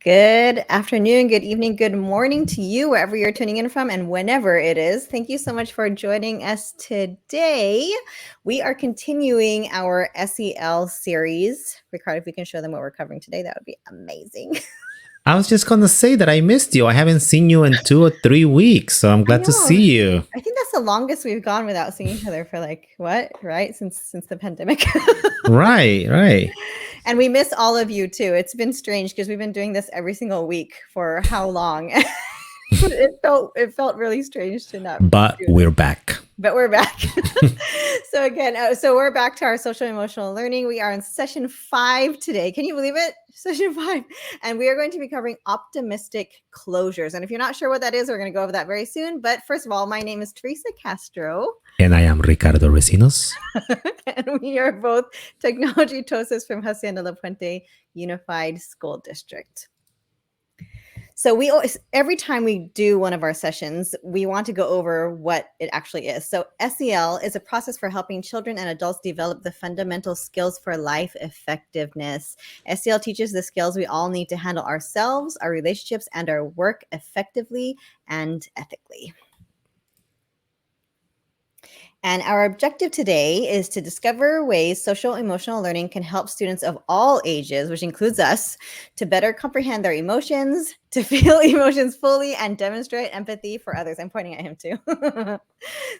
Good afternoon, good evening, good morning to you, wherever you're tuning in from and whenever it is. Thank you so much for joining us today. We are continuing our SEL series. Ricardo, if we can show them what we're covering today, that would be amazing. I was just going to say that I missed you. I haven't seen you in 2 or 3 weeks, so I'm I glad to know. see you. I think that's the longest we've gone without seeing each other for right? Since the pandemic. Right. And we miss all of you too. It's been strange because we've been doing this every single week for how long? it felt really strange to not But do we're this. back. But we're back. So again, so we're back to our social emotional learning. We are in session 5 today. Can you believe it? Session 5. And we are going to be covering optimistic closures. And if you're not sure what that is, we're going to go over that very soon. But first of all, my name is Teresa Castro. And I am Ricardo Recinos. And we are both technology TOSAs from Hacienda La Puente Unified School District. So we always, every time we do one of our sessions, we want to go over what it actually is. So SEL is a process for helping children and adults develop the fundamental skills for life effectiveness. SEL teaches the skills we all need to handle ourselves, our relationships, and our work effectively and ethically. And our objective today is to discover ways social emotional learning can help students of all ages, which includes us, to better comprehend their emotions, to feel emotions fully, and demonstrate empathy for others. I'm pointing at him too.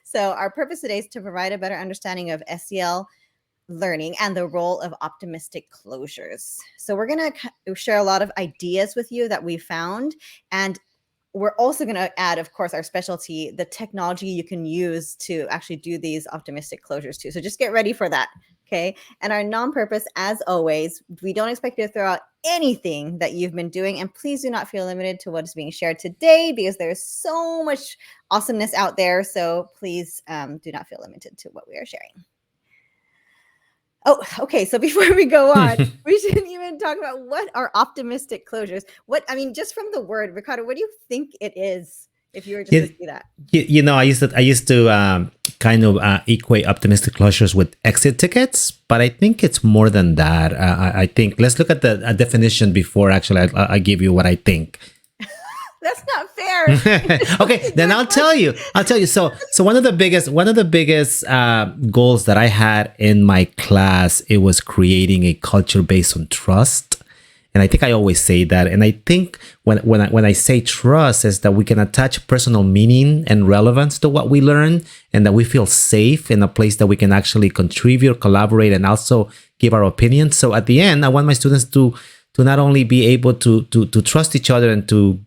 So our purpose today is to provide a better understanding of SEL learning and the role of optimistic closures. So we're going to share a lot of ideas with you that we found, and we're also going to add, of course, our specialty, the technology you can use to actually do these optimistic closures too. So just get ready for that, okay? And our non-purpose, as always, we don't expect you to throw out anything that you've been doing. And please do not feel limited to what is being shared today because there's so much awesomeness out there. So please do not feel limited to what we are sharing. Oh, okay. So before we go on, we shouldn't even talk about what are optimistic closures. Just from the word, Ricardo, what do you think it is? If you were just to see that, I used to kind of equate optimistic closures with exit tickets, but I think it's more than that. I think let's look at the definition before actually I give you what I think. That's not fair. Okay, then I'll tell you. So one of the biggest goals that I had in my class, it was creating a culture based on trust. And I think I always say that. And I think when I say trust is that we can attach personal meaning and relevance to what we learn, and that we feel safe in a place that we can actually contribute, collaborate, and also give our opinions. So at the end, I want my students to not only be able to trust each other and to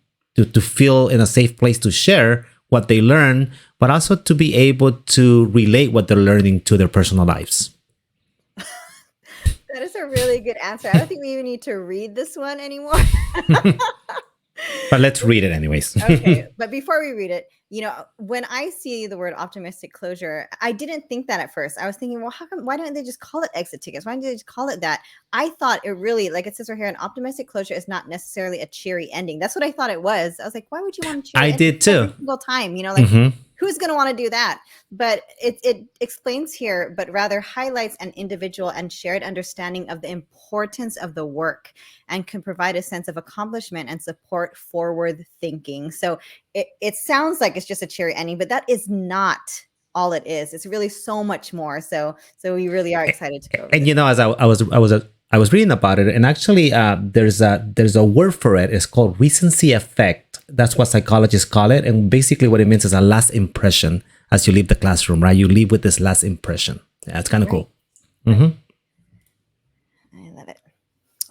feel in a safe place to share what they learn, but also to be able to relate what they're learning to their personal lives. That is a really good answer. I don't think we even need to read this one anymore. But let's read it anyways. Okay, but before we read it, when I see the word optimistic closure, I didn't think that at first. I was thinking, well, why don't they just call it exit tickets? Why don't they just call it that? I thought it really, like it says right here, an optimistic closure is not necessarily a cheery ending. That's what I thought it was. I was like, why would you want to cheery I did too. every single time? Who's going to want to do that? But it explains here, but rather highlights an individual and shared understanding of the importance of the work and can provide a sense of accomplishment and support forward thinking. So it sounds like it's just a cheery ending, but that is not all it is. It's really so much more. So we really are excited to go over And this. as I was reading about it, and actually there's a word for it. It's called recency effect. That's what psychologists call it. And basically what it means is a last impression as you leave the classroom, right? You leave with this last impression. Yeah, it's kind of cool. Mm-hmm. I love it.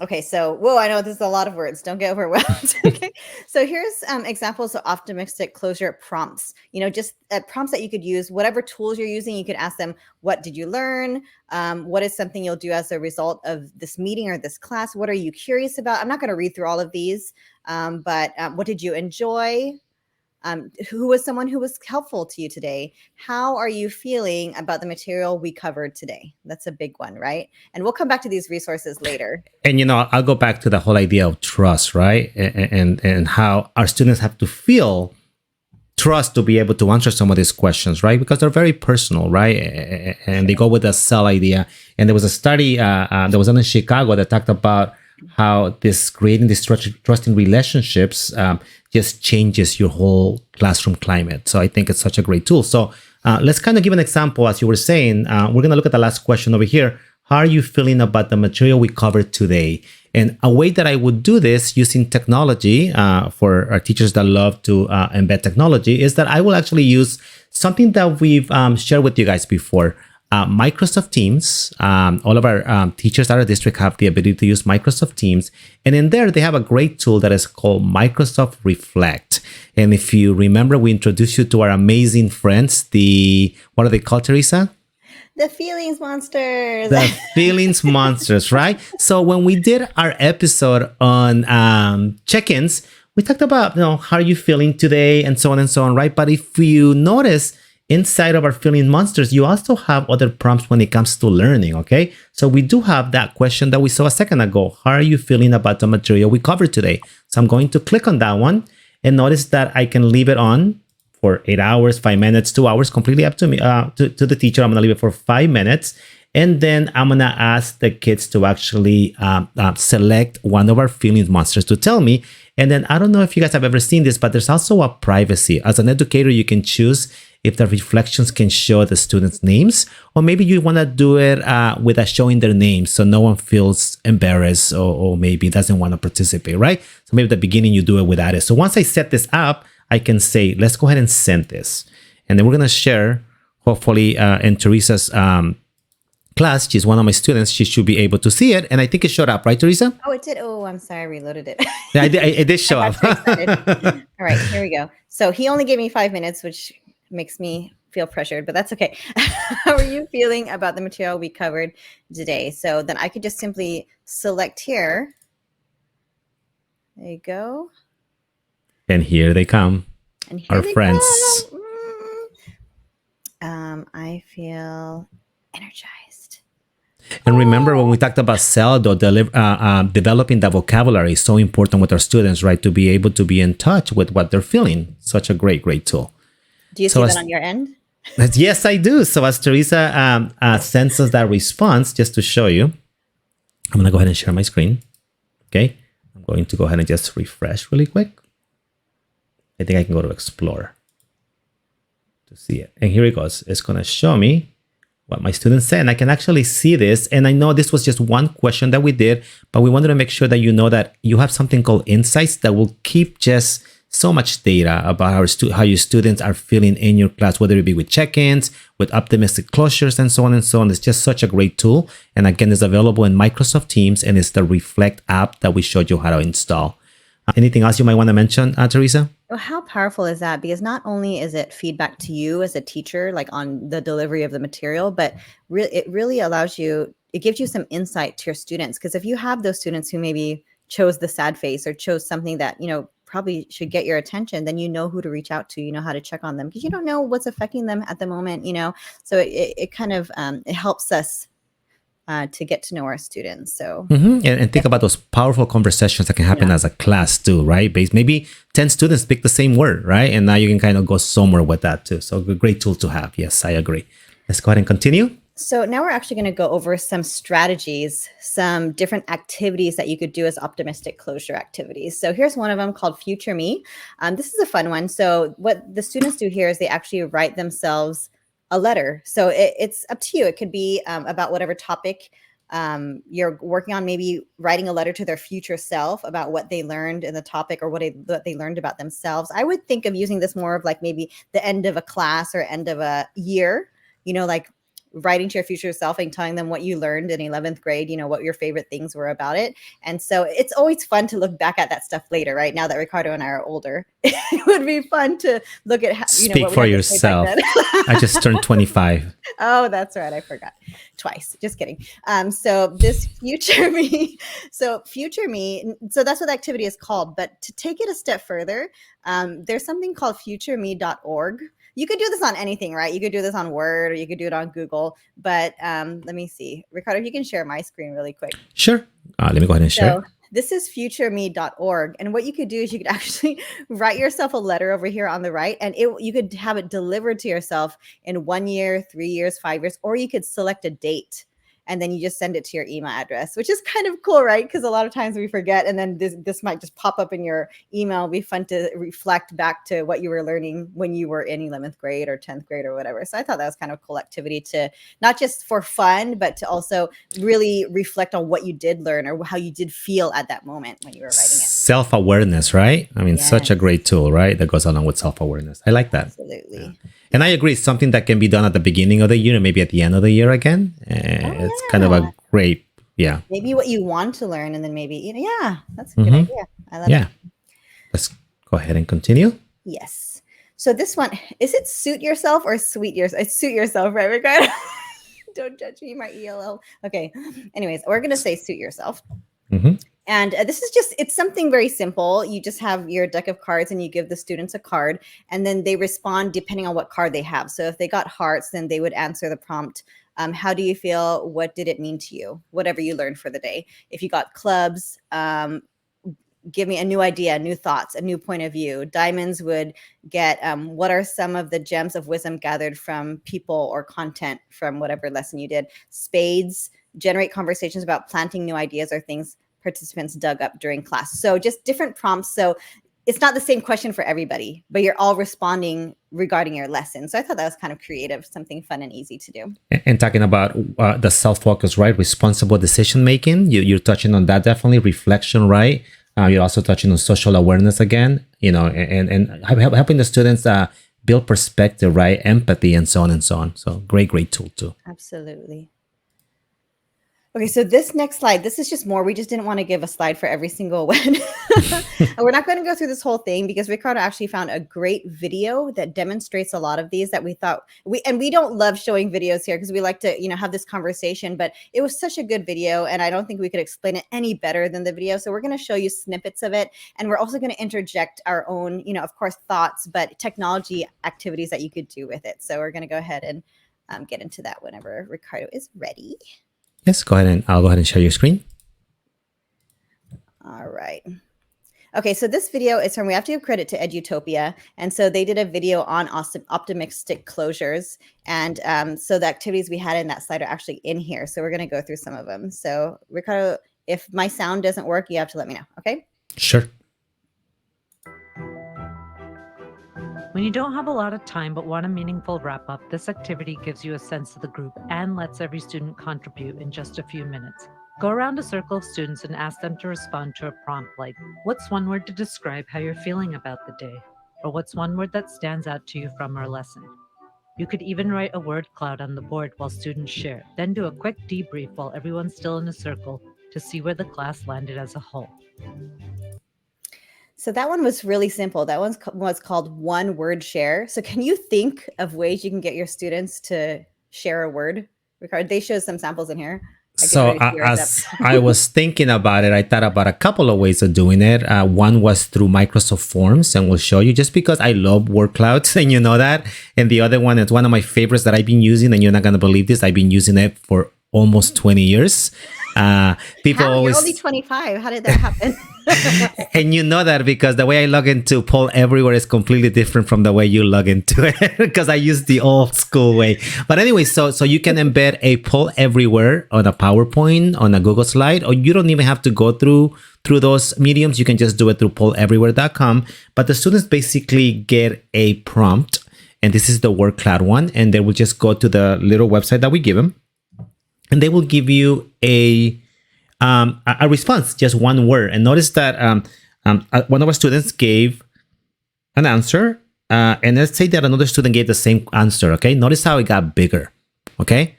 Okay, so, I know this is a lot of words. Don't get overwhelmed. Okay, so here's examples of optimistic closure prompts. Just prompts that you could use, whatever tools you're using, you could ask them, what did you learn? What is something you'll do as a result of this meeting or this class? What are you curious about? I'm not going to read through all of these, but what did you enjoy? Who was someone who was helpful to you today? How are you feeling about the material we covered today? That's a big one, right? And we'll come back to these resources later. And, I'll go back to the whole idea of trust, right? And how our students have to feel trust to be able to answer some of these questions, right? Because they're very personal, right? And they go with the SEL idea. And there was a study that was done in Chicago that talked about how this creating these trusting relationships just changes your whole classroom climate. So I think it's such a great tool. So let's kind of give an example. As you were saying, we're going to look at the last question over here. How are you feeling about the material we covered today? And a way that I would do this using technology for our teachers that love to embed technology is that I will actually use something that we've shared with you guys before. Microsoft Teams. All of our teachers at our district have the ability to use Microsoft Teams. And in there, they have a great tool that is called Microsoft Reflect. And if you remember, we introduced you to our amazing friends, what are they called, Teresa? The feelings monsters. The feelings monsters, right? So when we did our episode on check-ins, we talked about, how are you feeling today and so on, right? But if you notice, inside of our feeling monsters, you also have other prompts when it comes to learning, okay? So we do have that question that we saw a second ago. How are you feeling about the material we covered today? So I'm going to click on that one and notice that I can leave it on for 8 hours, 5 minutes, 2 hours, completely up to me, to the teacher. I'm gonna leave it for 5 minutes. And then I'm gonna ask the kids to actually select one of our feelings monsters to tell me. And then I don't know if you guys have ever seen this, but there's also a privacy. As an educator, you can choose if the reflections can show the students' names, or maybe you want to do it without showing their names so no one feels embarrassed or maybe doesn't want to participate, right? So maybe at the beginning you do it without it. So once I set this up, I can say, let's go ahead and send this. And then we're going to share, hopefully in Teresa's class, she's one of my students, she should be able to see it. And I think it showed up, right, Teresa? Oh, it did. Oh, I'm sorry. I reloaded it. Yeah, it did show up. All right, here we go. So he only gave me 5 minutes, which makes me feel pressured, but that's okay. How are you feeling about the material we covered today? So then I could just simply select here. There you go. And here they come, And here our they friends. come. I feel energized. And remember when we talked about developing the vocabulary is so important with our students, right? To be able to be in touch with what they're feeling. Such a great tool. Do you see that on your end? Yes, I do. So as Teresa sends us that response, just to show you, I'm going to go ahead and share my screen. Okay. I'm going to go ahead and just refresh really quick. I think I can go to Explore to see it. And here it goes. It's going to show me what my students said. And I can actually see this. And I know this was just one question that we did, but we wanted to make sure that you know that you have something called insights that will keep just so much data about how your students are feeling in your class, whether it be with check-ins, with optimistic closures, and so on and so on. It's just such a great tool. And again, it's available in Microsoft Teams, and it's the Reflect app that we showed you how to install. Anything else you might want to mention, Teresa? Well, how powerful is that? Because not only is it feedback to you as a teacher, like on the delivery of the material, but it really allows you, it gives you some insight to your students. Because if you have those students who maybe chose the sad face or chose something that, probably should get your attention, then you know who to reach out to, how to check on them, because you don't know what's affecting them at the moment, so it kind of it helps us to get to know our students. So and think about those powerful conversations that can happen as a class too, right? Maybe 10 students speak the same word, right? And now you can kind of go somewhere with that too. So a great tool to have. Yes, I agree. Let's go ahead and continue. So now we're actually going to go over some strategies, some different activities that you could do as optimistic closure activities. So here's one of them called Future Me. This is a fun one. So what the students do here is they actually write themselves a letter. So it's up to you. It could be about whatever topic you're working on, maybe writing a letter to their future self about what they learned in the topic or what they learned about themselves. I would think of using this more of like maybe the end of a class or end of a year, like writing to your future self and telling them what you learned in 11th grade, what your favorite things were about it. And so it's always fun to look back at that stuff later, right? Now that Ricardo and I are older, it would be fun to look at how, speak for yourself. I just turned 25. Oh, that's right. I forgot twice. Just kidding. So this future me, so that's what the activity is called. But to take it a step further, there's something called futureme.org. You could do this on anything, right? You could do this on Word or you could do it on Google. But let me see. Ricardo, if you can share my screen really quick. Sure. Let me go ahead and share. So this is futureme.org. And what you could do is you could actually write yourself a letter over here on the right. And you could have it delivered to yourself in 1 year, 3 years, 5 years, or you could select a date. and then you just send it to your email address, which is kind of cool, right? Because a lot of times we forget, and then this might just pop up in your email. It'll be fun to reflect back to what you were learning when you were in 11th grade or 10th grade or whatever. So I thought that was kind of a cool activity to not just for fun, but to also really reflect on what you did learn or how you did feel at that moment when you were writing it. Self-awareness, right? I mean, such a great tool, right? That goes along with self-awareness. I like that. Absolutely. Yeah. And I agree, something that can be done at the beginning of the year and maybe at the end of the year again. It's kind of a great, maybe what you want to learn, and then maybe, that's a good idea. I love it. Let's go ahead and continue. Yes. So this one, is it suit yourself or sweet yourself? It's suit yourself, right, Ricardo? Don't judge me, my ELL. Okay. Anyways, we're going to say suit yourself. Mm-hmm. And this is just, it's something very simple. You just have your deck of cards and you give the students a card, and then they respond depending on what card they have. So if they got hearts, then they would answer the prompt. How do you feel? What did it mean to you? Whatever you learned for the day. If you got clubs, give me a new idea, new thoughts, a new point of view. Diamonds would get what are some of the gems of wisdom gathered from people or content from whatever lesson you did. Spades generate conversations about planting new ideas or things participants dug up during class. So just different prompts. So it's not the same question for everybody, but you're all responding regarding your lesson. So I thought that was kind of creative, something fun and easy to do. And talking about the self-focus, right? Responsible decision-making. You're touching on that, definitely. Reflection, right? You're also touching on social awareness again, and helping the students build perspective, right? Empathy, and so on and so on. So great tool too. Absolutely. Okay, so this next slide, this is just more. We just didn't want to give a slide for every single one. We're not going to go through this whole thing because Ricardo actually found a great video that demonstrates a lot of these that we thought we don't love showing videos here because we like to, have this conversation, but it was such a good video and I don't think we could explain it any better than the video. So we're going to show you snippets of it. And we're also going to interject our own, of course, thoughts, but technology activities that you could do with it. So we're going to go ahead and get into that whenever Ricardo is ready. Yes, I'll go ahead and share your screen. All right. Okay, so this video is from, we have to give credit to Edutopia. And so they did a video on optimistic closures. And so the activities we had in that slide are actually in here. So we're going to go through some of them. So Ricardo, if my sound doesn't work, you have to let me know, okay? Sure. When you don't have a lot of time but want a meaningful wrap-up, this activity gives you a sense of the group and lets every student contribute in just a few minutes. Go around a circle of students and ask them to respond to a prompt like, what's one word to describe how you're feeling about the day? Or what's one word that stands out to you from our lesson? You could even write a word cloud on the board while students share, then do a quick debrief while everyone's still in a circle to see where the class landed as a whole. So that one was really simple. That one was called one word share. So can you think of ways you can get your students to share a word? Ricardo, they show some samples in here. So as I was thinking about it, I thought about a couple of ways of doing it. One was through Microsoft Forms, and we'll show you just because I love word clouds and you know that. And the other one is one of my favorites that I've been using, and you're not going to believe this. I've been using it for almost 20 years. People always... You're only 25. How did that happen? And you know that because the way I log into Poll Everywhere is completely different from the way you log into it because I use the old school way. But anyway, so you can embed a Poll Everywhere on a PowerPoint, on a Google slide, or you don't even have to go through those mediums. You can just do it through polleverywhere.com. But the students basically get a prompt, and this is the word cloud one, and they will just go to the little website that we give them, and they will give you a response, just one word. And notice that one of our students gave an answer, and let's say that another student gave the same answer. Okay, notice how it got bigger. Okay,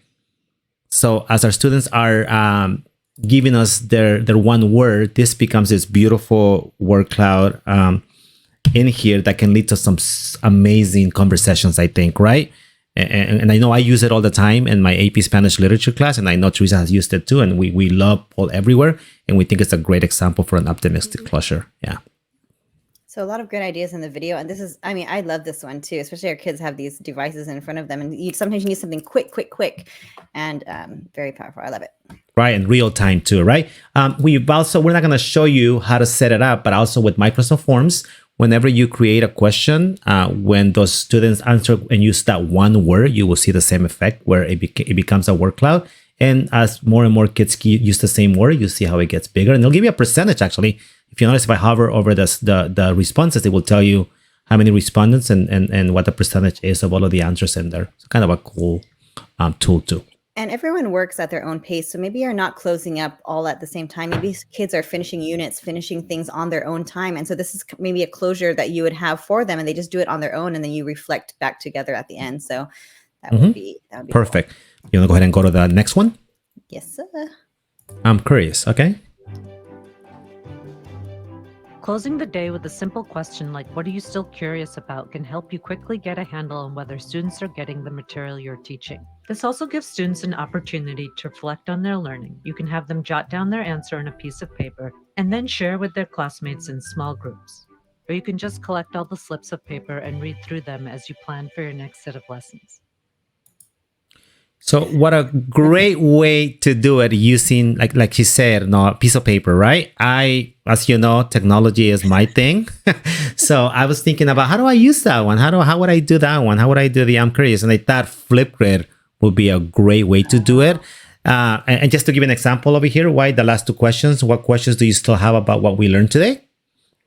so as our students are giving us their one word, this becomes this beautiful word cloud in here that can lead to some amazing conversations, I think, right? And I know I use it all the time in my AP Spanish literature class, and I know Teresa has used it too. And we love Poll Everywhere, and we think it's a great example for an optimistic closure. Yeah. So a lot of great ideas in the video. And this is, I love this one too, especially our kids have these devices in front of them. And sometimes you need something quick, and very powerful. I love it. Right, in real time too, right? We're not going to show you how to set it up, but also with Microsoft Forms, whenever you create a question, when those students answer and use that one word, you will see the same effect where it becomes a word cloud. And as more and more kids use the same word, you see how it gets bigger. And it'll give you a percentage, actually. If you notice, if I hover over the responses, it will tell you how many respondents and what the percentage is of all of the answers in there. It's kind of a cool tool too. And everyone works at their own pace. So maybe you're not closing up all at the same time. Maybe kids are finishing units, finishing things on their own time. And so this is maybe a closure that you would have for them, and they just do it on their own, and then you reflect back together at the end. So that would be perfect. Cool. You want to go ahead and go to the next one? Yes, sir. I'm curious. Okay. Closing the day with a simple question like, what are you still curious about, can help you quickly get a handle on whether students are getting the material you're teaching. This also gives students an opportunity to reflect on their learning. You can have them jot down their answer on a piece of paper and then share with their classmates in small groups. Or you can just collect all the slips of paper and read through them as you plan for your next set of lessons. So what a great way to do it using, like you said, no, a piece of paper, right? As you know, technology is my thing. So I was thinking about, how do I use that one? How would I do that one? How would I do the I'm curious? And I thought Flipgrid would be a great way to do it. And just to give an example over here, why the last two questions, what questions do you still have about what we learned today?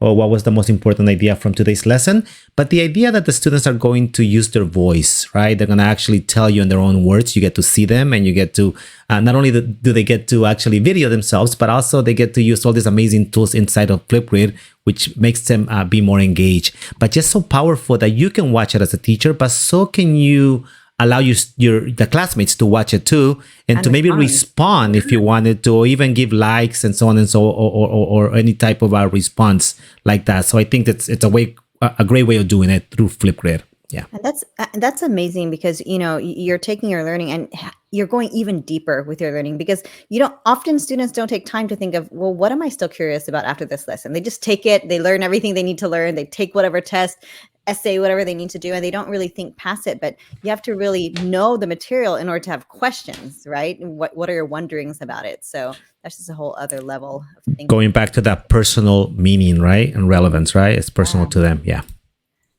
Or what was the most important idea from today's lesson? But the idea that the students are going to use their voice, right? They're going to actually tell you in their own words. You get to see them, and you get to, not only do they get to actually video themselves, but also they get to use all these amazing tools inside of Flipgrid, which makes them be more engaged. But just so powerful that you can watch it as a teacher, but so can you allow the classmates to watch it too, and to maybe respond if you wanted to, or even give likes and so on and so, or any type of response like that. So I think it's a great way of doing it through Flipgrid. Yeah, and that's amazing, because you're taking your learning and you're going even deeper with your learning, because often students don't take time to think of, well, what am I still curious about after this lesson? They just take it, they learn everything they need to learn, they take whatever test, essay, whatever they need to do, and they don't really think past it. But you have to really know the material in order to have questions, right? And what are your wonderings about it? So that's just a whole other level of thinking. Going back to that personal meaning, right? And relevance, right? It's personal to them. Yeah.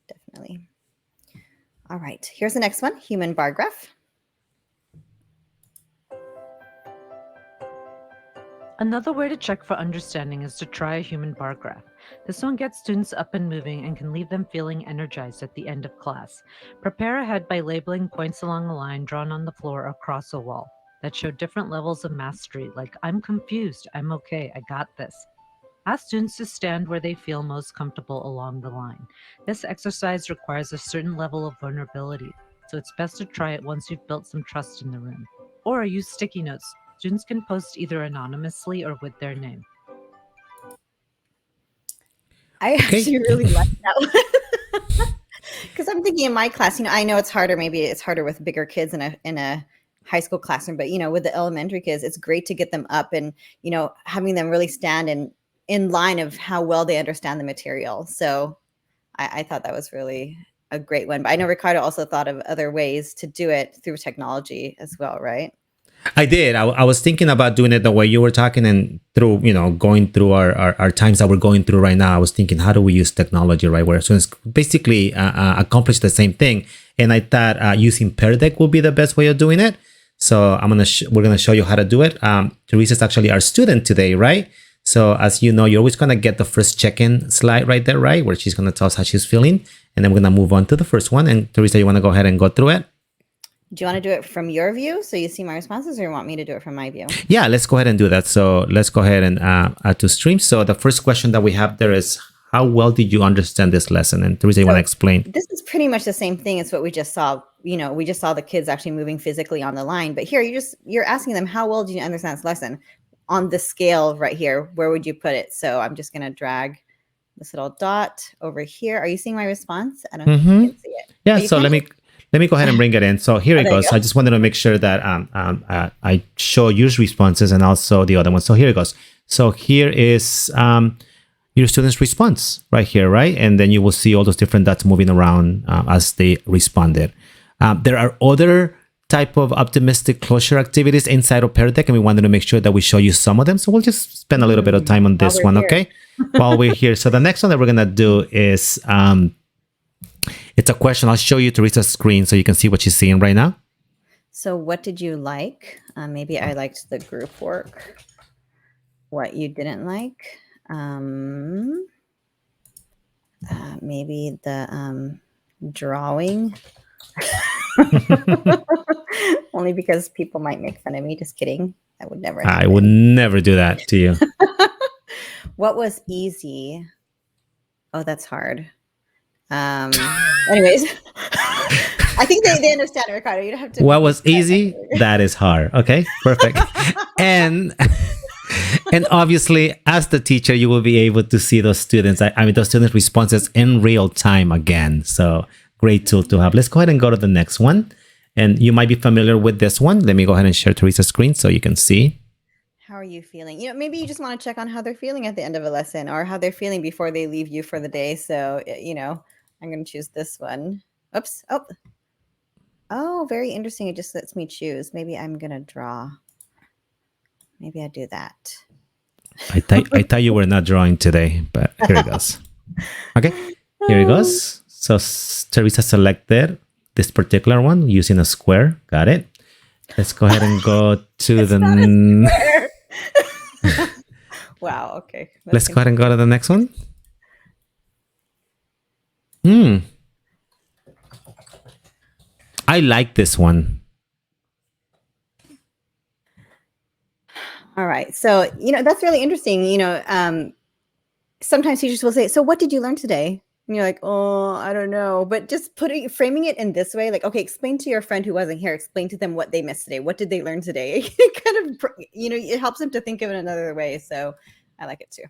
Definitely. All right. Here's the next one, human bar graph. Another way to check for understanding is to try a human bar graph. This one gets students up and moving and can leave them feeling energized at the end of class. Prepare ahead by labeling points along a line drawn on the floor or across a wall that show different levels of mastery, like I'm confused, I'm okay, I got this. Ask students to stand where they feel most comfortable along the line. This exercise requires a certain level of vulnerability, so it's best to try it once you've built some trust in the room. Or use sticky notes. Students can post either anonymously or with their name. I actually really like that one, because I'm thinking in my class, I know it's harder. Maybe it's harder with bigger kids in a high school classroom, but with the elementary kids, it's great to get them up and having them really stand in line of how well they understand the material. So I thought that was really a great one. But I know Ricardo also thought of other ways to do it through technology as well, right? I did. I was thinking about doing it the way you were talking, and through, going through our times that we're going through right now. I was thinking, how do we use technology, right? Where students basically accomplish the same thing. And I thought using Pear Deck would be the best way of doing it. So we're gonna show you how to do it. Teresa's actually our student today, right? So as you know, you're always gonna get the first check-in slide right there, right? Where she's gonna tell us how she's feeling. And then we're gonna move on to the first one. And Teresa, you wanna go ahead and go through it? Do you want to do it from your view so you see my responses, or you want me to do it from my view? Yeah, let's go ahead and do that. So let's go ahead and add to stream. So the first question that we have there is, how well did you understand this lesson? And Teresa, you want to explain? This is pretty much the same thing as what we just saw. We just saw the kids actually moving physically on the line. But here, you're asking them, how well did you understand this lesson? On the scale right here, where would you put it? So I'm just going to drag this little dot over here. Are you seeing my response? I don't know if you can see it. Yeah, so let me go ahead and bring it in. So here it goes. I just wanted to make sure that I show your responses and also the other one. So here it goes. So here is your student's response right here, right? And then you will see all those different dots moving around as they responded. There are other type of optimistic closure activities inside of Pear Deck, and we wanted to make sure that we show you some of them. So we'll just spend a little bit of time on this one, okay? While we're here. So the next one that we're going to do is... it's a question. I'll show you Teresa's screen so you can see what she's seeing right now. So what did you like? Maybe I liked the group work. What you didn't like? Maybe the drawing. Only because people might make fun of me. Just kidding. I would never I happen. would never do that to you. What was easy? Oh, that's hard. Anyways, I think they understand, Ricardo. You don't have to. What was easy? That is hard. Okay, perfect. and obviously, as the teacher, you will be able to see those students. I mean, those students' responses in real time again. So great tool to have. Let's go ahead and go to the next one. And you might be familiar with this one. Let me go ahead and share Teresa's screen so you can see. How are you feeling? Maybe you just want to check on how they're feeling at the end of a lesson or how they're feeling before they leave you for the day. So, I'm going to choose this one. Oops. Oh, very interesting. It just lets me choose. Maybe I'm going to draw. Maybe I do that. I thought you were not drawing today, but here it goes. Okay, here it goes. So Teresa selected this particular one using a square. Got it. Let's go ahead and go to the... Wow, okay. Let's go ahead and go to the next one. I like this one. All right. So, that's really interesting. Sometimes teachers will say, so what did you learn today? And you're like, oh, I don't know. But just framing it in this way, like, okay, explain to your friend who wasn't here, explain to them what they missed today. What did they learn today? It kind of, it helps them to think of it another way. So I like it too.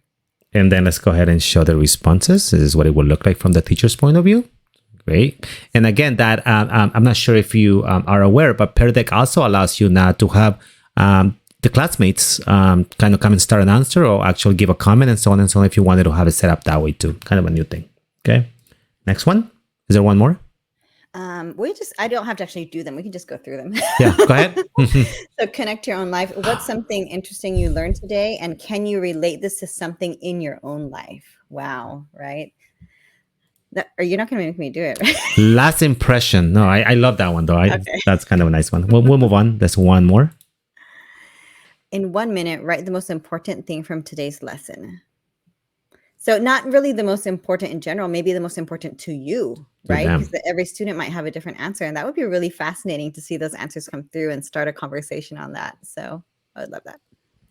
And then let's go ahead and show the responses. This is what it will look like from the teacher's point of view. Great. And again, that I'm not sure if you are aware, but Pear Deck also allows you now to have the classmates kind of come and start an answer or actually give a comment and so on and so on if you wanted to have it set up that way too. Kind of a new thing. Okay. Next one. Is there one more? I don't have to actually do them. We can just go through them. Yeah, go ahead. So connect to your own life. What's something interesting you learned today? And can you relate this to something in your own life? Wow. Right. Or you're not going to make me do it, right? Last impression. No, I love that one though. Okay. That's kind of a nice one. We'll move on. There's one more. In 1 minute, write the most important thing from today's lesson. So not really the most important in general, maybe the most important to you, right? Because every student might have a different answer. And that would be really fascinating to see those answers come through and start a conversation on that. So I would love that.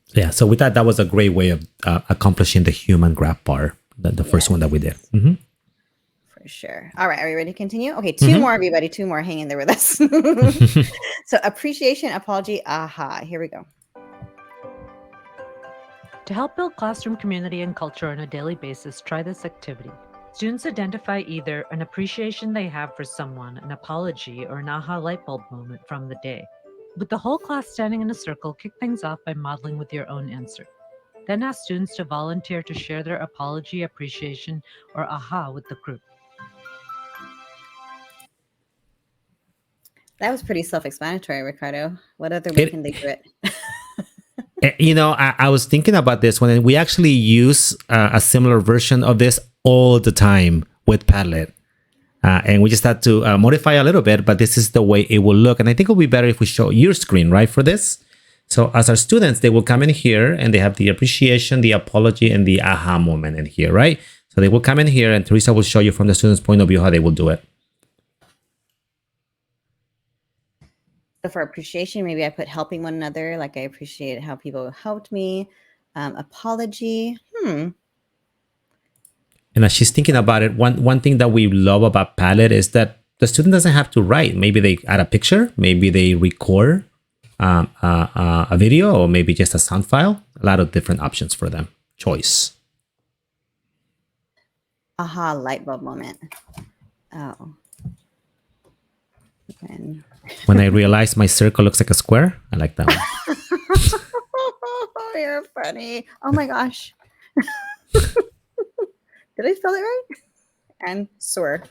Yeah. So with that was a great way of accomplishing the human graph bar, the first one that we did. Mm-hmm. For sure. All right. Are we ready to continue? Okay. Two more, everybody. Two more. Hang in there with us. So appreciation, apology, aha. Here we go. To help build classroom community and culture on a daily basis, try this activity. Students identify either an appreciation they have for someone, an apology, or an aha light bulb moment from the day. With the whole class standing in a circle, kick things off by modeling with your own answer. Then ask students to volunteer to share their apology, appreciation, or aha with the group. That was pretty self-explanatory, Ricardo. What other way can they do it? I was thinking about this one, and we actually use a similar version of this all the time with Padlet. And we just had to modify a little bit, but this is the way it will look. And I think it would be better if we show your screen, right, for this. So as our students, they will come in here and they have the appreciation, the apology, and the aha moment in here, right? So they will come in here and Teresa will show you from the student's point of view how they will do it. So for appreciation, maybe I put helping one another. Like I appreciate how people helped me. Apology. And as she's thinking about it, one thing that we love about Padlet is that the student doesn't have to write. Maybe they add a picture. Maybe they record a video, or maybe just a sound file. A lot of different options for them. Choice. Aha, light bulb moment. Oh. And when I realized my circle looks like a square, I like that one. Oh, you're funny. Oh my gosh. Did I spell it right? And soar.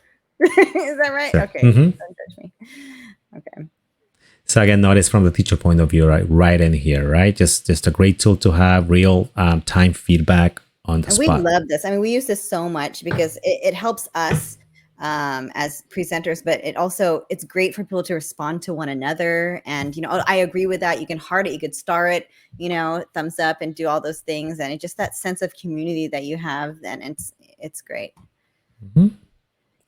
Is that right? Sure. Okay. Don't judge me. Okay. So again, notice from the teacher point of view, right in here, right? Just a great tool to have real time feedback on the spot. We love this. I mean, we use this so much because it helps us as presenters, but it's great for people to respond to one another. And, I agree with that. You can heart it, you could star it, thumbs up and do all those things. And it's just that sense of community that you have, and it's great. Mhm.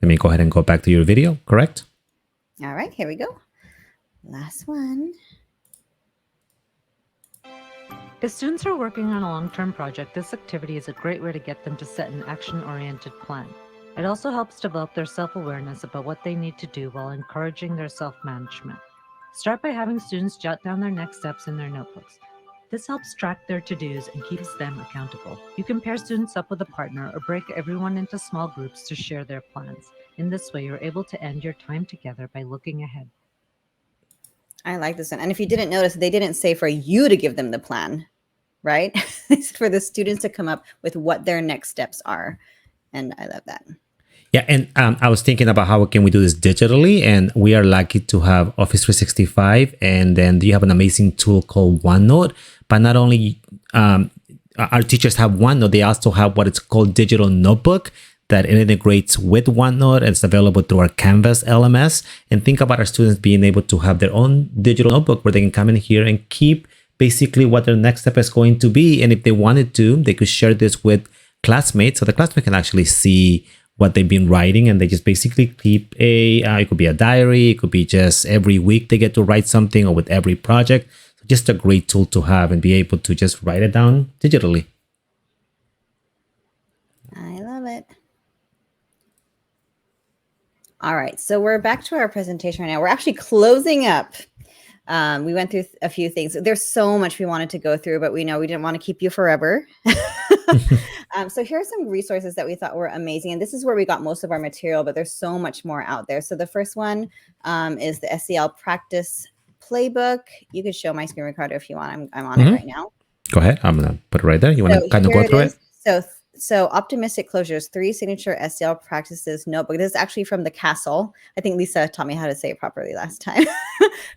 Let me go ahead and go back to your video, correct? All right, here we go. Last one. If students are working on a long-term project, this activity is a great way to get them to set an action-oriented plan. It also helps develop their self-awareness about what they need to do while encouraging their self-management. Start by having students jot down their next steps in their notebooks. This helps track their to-dos and keeps them accountable. You can pair students up with a partner or break everyone into small groups to share their plans. In this way, you're able to end your time together by looking ahead. I like this one. And if you didn't notice, they didn't say for you to give them the plan, right? It's for the students to come up with what their next steps are. And I love that. Yeah, and I was thinking about how can we do this digitally, and we are lucky to have Office 365, and then you have an amazing tool called OneNote. But not only our teachers have OneNote, they also have what it's called Digital Notebook that it integrates with OneNote, and it's available through our Canvas LMS. And think about our students being able to have their own digital notebook where they can come in here and keep basically what their next step is going to be. And if they wanted to, they could share this with classmates, so the classmate can actually see what they've been writing, and they just basically keep it could be a diary, it could be just every week they get to write something, or with every project. So just a great tool to have and be able to just write it down digitally. I love it. All right, so we're back to our presentation right now. We're actually closing up. We went through a few things. There's so much we wanted to go through, but we know we didn't want to keep you forever. So here are some resources that we thought were amazing. And this is where we got most of our material, but there's so much more out there. So the first one is the SEL practice playbook. You could show my screen, Ricardo, if you want. I'm on it right now. Go ahead. I'm going to put it right there. You want to kind of go through it? So optimistic closures, 3 signature SEL practices notebook. This is actually from the Castle. I think Lisa taught me how to say it properly last time.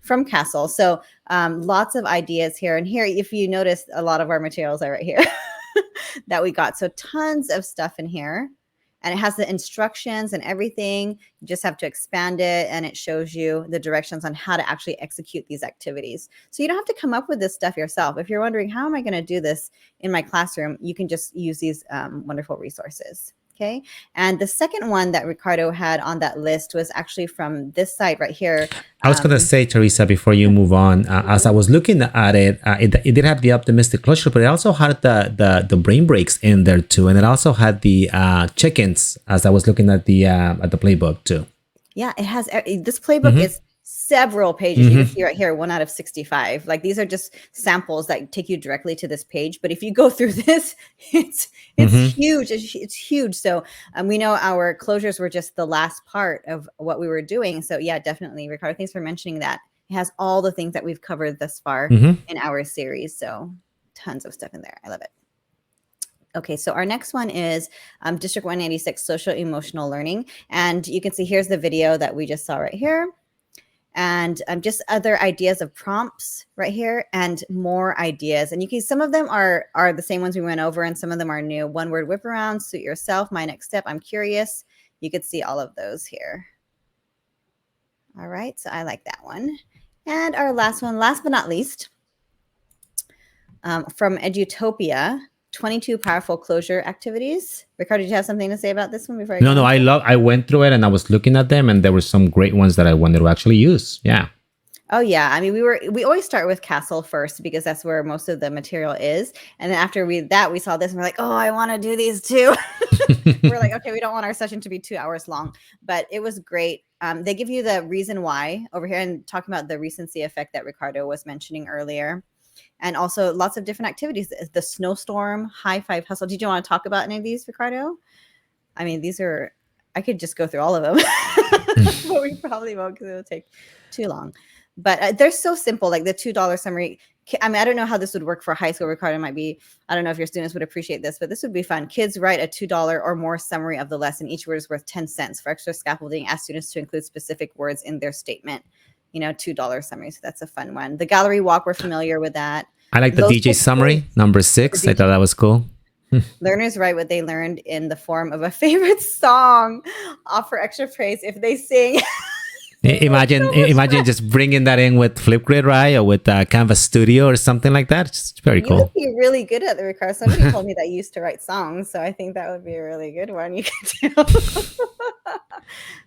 From Castle. So lots of ideas here. And here, if you notice, a lot of our materials are right here that we got. So tons of stuff in here. And it has the instructions and everything. You just have to expand it, and it shows you the directions on how to actually execute these activities. So you don't have to come up with this stuff yourself. If you're wondering, how am I going to do this in my classroom? You can just use these wonderful resources. Okay. And the second one that Ricardo had on that list was actually from this site right here. I was going to say, Teresa, before you move on, as I was looking at it, it did have the optimistic closure, but it also had the brain breaks in there too. And it also had the check-ins as I was looking at the playbook too. Yeah, it has. This playbook is several pages. You can see right here, 1 out of 65. Like, these are just samples that take you directly to this page. But if you go through this, it's huge. It's huge. So we know our closures were just the last part of what we were doing. So yeah, definitely, Ricardo, thanks for mentioning that. It has all the things that we've covered thus far in our series. So tons of stuff in there. I love it. Okay, so our next one is District 196, Social Emotional Learning. And you can see here's the video that we just saw right here. And just other ideas of prompts right here, and more ideas. And you can, some of them are the same ones we went over, and some of them are new. 1-word whip around, suit yourself, my next step, I'm curious. You could see all of those here. All right, so I like that one. And our last one, last but not least, from Edutopia, 22 powerful closure activities. Ricardo, did you have something to say about this one before I go? No, I went through it and I was looking at them, and there were some great ones that I wanted to actually use. Yeah. Oh yeah. I mean, we always start with Castle first because that's where most of the material is. And then after we saw this and we're like, oh, I want to do these too. We're like, okay, we don't want our session to be 2 hours long, but it was great. They give you the reason why over here, and talking about the recency effect that Ricardo was mentioning earlier. And also lots of different activities. The snowstorm, high five hustle. Did you want to talk about any of these, Ricardo? I mean, I could just go through all of them, but we probably won't because it'll take too long. But they're so simple, like the $2 summary. I mean, I don't know how this would work for high school. Ricardo, might be, I don't know if your students would appreciate this, but this would be fun. Kids write a $2 or more summary of the lesson. Each word is worth 10 cents. For extra scaffolding, ask students to include specific words in their statement. $2 summary. So that's a fun one. The gallery walk, we're familiar with that. I like the DJ summary, number 6. I thought that was cool. Learners write what they learned in the form of a favorite song. Offer extra praise if they sing. Imagine just bringing that in with Flipgrid, right? Or with Canvas Studio or something like that. It's very You would cool. be really good at the Ricardo. Somebody told me that you used to write songs, so I think that would be a really good one you could do.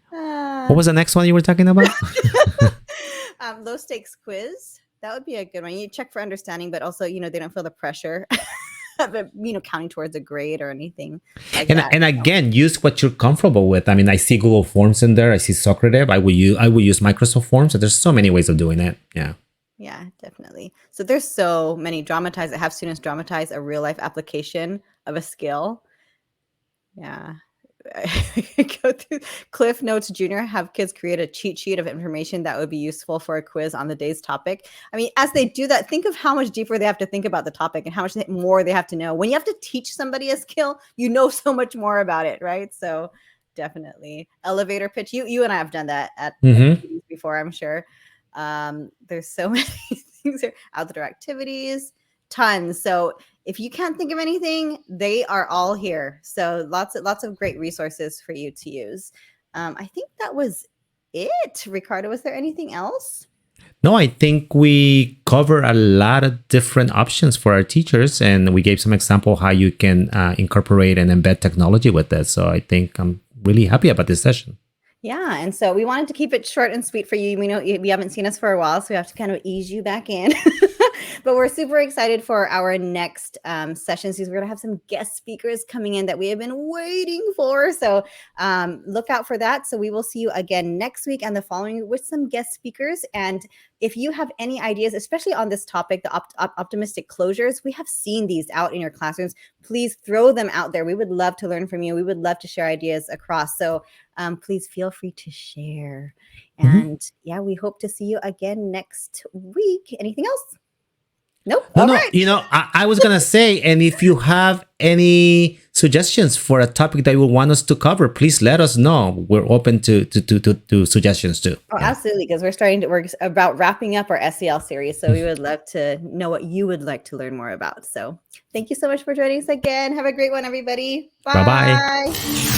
What was the next one you were talking about? Low stakes quiz. That would be a good one. You check for understanding, but also, they don't feel the pressure of it, counting towards a grade or anything like that. And again, use what you're comfortable with. I mean, I see Google Forms in there. I see Socrative. I will use Microsoft Forms. So there's so many ways of doing it. Yeah. Yeah, definitely. So there's so many have students dramatize a real life application of a skill. Yeah. Go through Cliff Notes Junior, have kids create a cheat sheet of information that would be useful for a quiz on the day's topic. I mean, as they do that, think of how much deeper they have to think about the topic and how much more they have to know. When you have to teach somebody a skill, you know so much more about it, right? So definitely elevator pitch. You and I have done that at before, I'm sure. There's so many things here. Outdoor activities, tons. So if you can't think of anything, they are all here. So lots of great resources for you to use. I think that was it. Ricardo, was there anything else? No, I think we cover a lot of different options for our teachers, and we gave some example how you can incorporate and embed technology with this. So I think I'm really happy about this session. Yeah, and so we wanted to keep it short and sweet for you. We know you haven't seen us for a while, so we have to kind of ease you back in. But we're super excited for our next sessions because we're going to have some guest speakers coming in that we have been waiting for. So look out for that. So we will see you again next week and the following with some guest speakers. And if you have any ideas, especially on this topic, the optimistic closures, we have seen these out in your classrooms. Please throw them out there. We would love to learn from you. We would love to share ideas across. So please feel free to share. And yeah, we hope to see you again next week. Anything else? Nope. No, Right. I was gonna say, and if you have any suggestions for a topic that you want us to cover, please let us know. We're open to suggestions too. Oh, yeah. Absolutely, because we're about wrapping up our SEL series, so we would love to know what you would like to learn more about. So thank you so much for joining us again. Have a great one, everybody. Bye. Bye-bye.